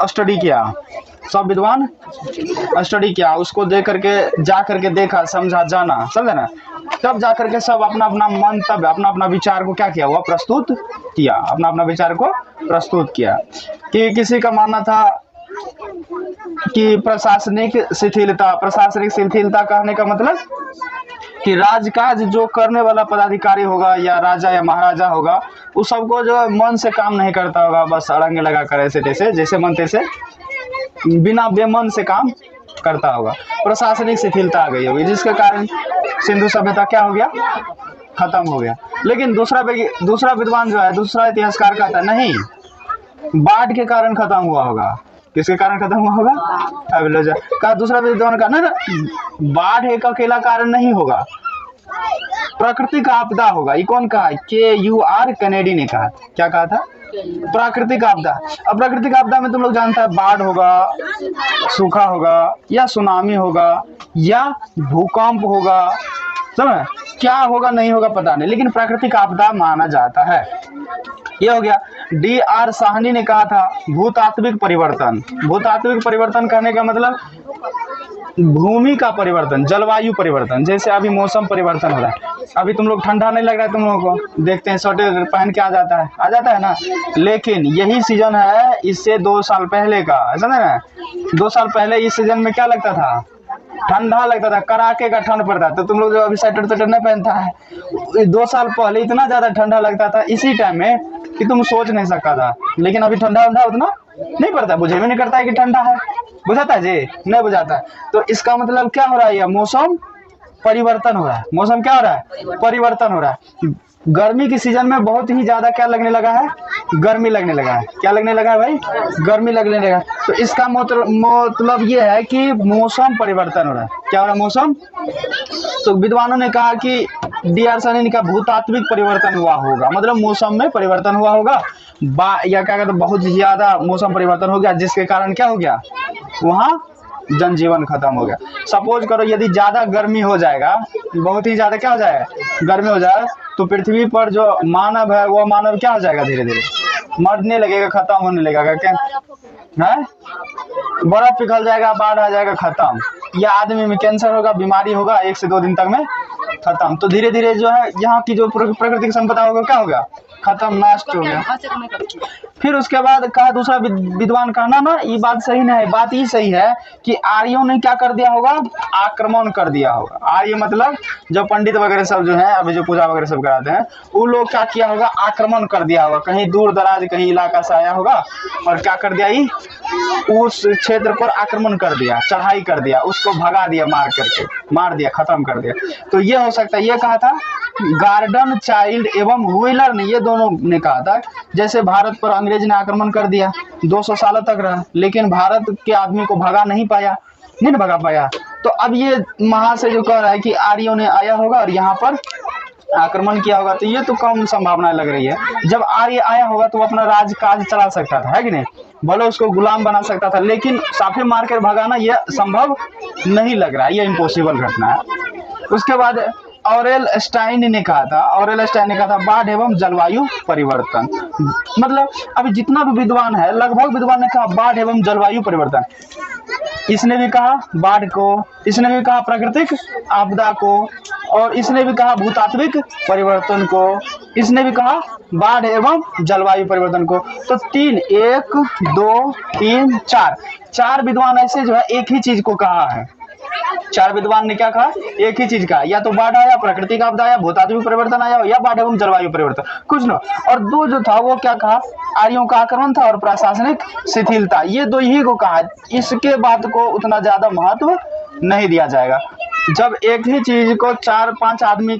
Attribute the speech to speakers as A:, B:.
A: Study किया, सब विद्वान स्टडी किया, उसको देख करके जा करके देखा, समझा, जाना, समझे ना, तब जा करके सब अपना अपना मंतव्य, अपना अपना विचार को क्या किया, वह प्रस्तुत किया, अपना अपना विचार को प्रस्तुत किया। कि किसी का मानना था कि प्रशासनिक शिथिलता कहने का मतलब कि राजकाज जो करने वाला पदाधिकारी होगा या राजा या महाराजा होगा, उस सबको जो मन से काम नहीं करता होगा, बस अड़ंगे लगा कर ऐसे तैसे, जैसे मन तैसे, बिना बेमन से काम करता होगा। प्रशासनिक शिथिलता आ गई होगी, जिसके कारण सिंधु सभ्यता क्या हो गया, खत्म हो गया। लेकिन दूसरा विद्वान जो है, दूसरा इतिहासकार कहता है नहीं, बाढ़ के कारण खत्म हुआ होगा। किसके कारण खत्म हुआ होगा? अब लो जा का दूसरा विद्वान का ना, बाढ़ एक अकेला कारण नहीं होगा, प्राकृतिक आपदा होगा। ये कौन कहा? KUR कनेडी ने कहा। क्या कहा था? प्राकृतिक आपदा। अब प्राकृतिक आपदा में तुम लोग जानता है, बाढ़ होगा, सूखा होगा, या सुनामी होगा, या भूकंप होगा, समझ, क्या होगा नहीं होगा पता नहीं, लेकिन प्राकृतिक आपदा माना जाता है। ये हो गया। DR साहनी ने कहा था भूतात्विक परिवर्तन। भूतात्विक परिवर्तन कहने का मतलब भूमि का परिवर्तन, जलवायु परिवर्तन। जैसे अभी मौसम परिवर्तन हो रहा है, अभी तुम लोग ठंडा नहीं लग रहा है, तुम लोगों को देखते हैं स्वेटर पहन के आ जाता है ना, लेकिन यही सीजन है इससे 2 साल पहले का, समझे ना। 2 साल पहले इस सीजन में क्या लगता था? ठंडा लगता था, कड़ाके का ठंड पड़ता। तो तुम लोग जो अभी स्वेटर नहीं पहनता है, 2 साल पहले इतना ज्यादा ठंडा लगता था इसी टाइम में कि तुम सोच नहीं सकता था। लेकिन अभी ठंडा उतना नहीं पड़ता, बुझे भी नहीं करता है कि ठंडा है, बुझाता है जी? नहीं बुझाता है। तो इसका मतलब क्या हो रहा है? मौसम परिवर्तन हो रहा है। मौसम क्या हो रहा है? परिवर्तन हो रहा है। गर्मी की सीजन में बहुत ही ज्यादा क्या लगने लगा है? गर्मी लगने लगा है। क्या लगने लगा है भाई? गर्मी लगने लगा है। तो इसका मतलब ये है कि मौसम परिवर्तन हो रहा है। क्या हो रहा है? मौसम। तो विद्वानों ने कहा कि DR साहनी ने कहा भूतात्विक परिवर्तन हुआ होगा, मतलब मौसम में परिवर्तन हुआ होगा, या क्या कहते हैं, बहुत ज्यादा मौसम परिवर्तन हो गया, जिसके कारण क्या हो गया, वहाँ जनजीवन खत्म हो गया। सपोज करो यदि ज्यादा गर्मी हो जाएगा, बहुत ही ज्यादा क्या हो जाएगा, गर्मी हो जाए, तो पृथ्वी पर जो मानव है वो मानव क्या हो जाएगा, धीरे धीरे मरने लगेगा, खत्म होने लगेगा। क्या है? बर्फ पिघल जाएगा, बाढ़ आ जाएगा, खत्म। या आदमी में कैंसर होगा, बीमारी होगा, 1 से 2 दिन तक में खत्म। तो धीरे धीरे जो है यहाँ की जो प्राकृतिक संपदा होगा क्या होगा, खत्म, नष्ट हो गया। फिर उसके बाद कहा दूसरा विद्वान कहना ना, ये बात सही नहीं है। बात ये सही है कि आर्यों ने क्या कर दिया होगा, आक्रमण कर दिया होगा। आर्य मतलब जो पंडित वगैरह सब जो है, अभी जो पूजा वगैरह सब कराते हैं, वो लोग क्या किया होगा, आक्रमण कर दिया होगा। कहीं दूर दराज कहीं इलाका से आया होगा और क्या कर दिया, ही उस क्षेत्र पर आक्रमण कर दिया, चढ़ाई कर दिया, उसको भगा दिया, मार दिया, खत्म कर दिया। तो ये हो सकता है। ये कहा था गार्डन चाइल्ड एवं व्हीलर ने, ये दोनों ने कहा था। जैसे भारत पर अंग्रेज ने आक्रमण कर दिया, 200 सालों तक रहा, लेकिन भारत के आदमी को भगा नहीं भगा पाया। तो अब ये वहां से जो कह रहा है कि आर्यों ने आया होगा और यहाँ पर आक्रमण किया होगा, तो ये तो कम संभावना लग रही है। जब आर्य आया होगा तो वो अपना राजकाज चला सकता था, है कि नहीं, भले उसको गुलाम बना सकता था, लेकिन साफे मार कर भगाना यह संभव नहीं लग रहा है, ये इम्पॉसिबल घटना है। उसके बाद ऑरेल स्टाइन ने कहा था बाढ़ एवं जलवायु परिवर्तन। मतलब अभी जितना भी विद्वान है, लगभग विद्वान ने कहा बाढ़ एवं जलवायु परिवर्तन। इसने भी कहा बाढ़ को, इसने भी कहा प्राकृतिक आपदा को, और इसने भी कहा भूतात्विक परिवर्तन को, इसने भी कहा बाढ़ एवं जलवायु परिवर्तन को। तो 1 2 3 4 विद्वान ऐसे जो है एक ही चीज को कहा है। 4 विद्वान ने क्या कहा, एक ही चीज कहा, या तो बाढ़ आया, प्राकृतिक आपदा आया, भूतात्विक परिवर्तन आया, या बाढ़ एवं जलवायु परिवर्तन, कुछ न। और 2 जो था वो क्या कहा, आर्यों का आक्रमण था और प्रशासनिक शिथिलता, ये 2 ही को कहा। इसके बाद को उतना ज्यादा महत्व नहीं दिया जाएगा। जब एक ही चीज को 4-5 आदमी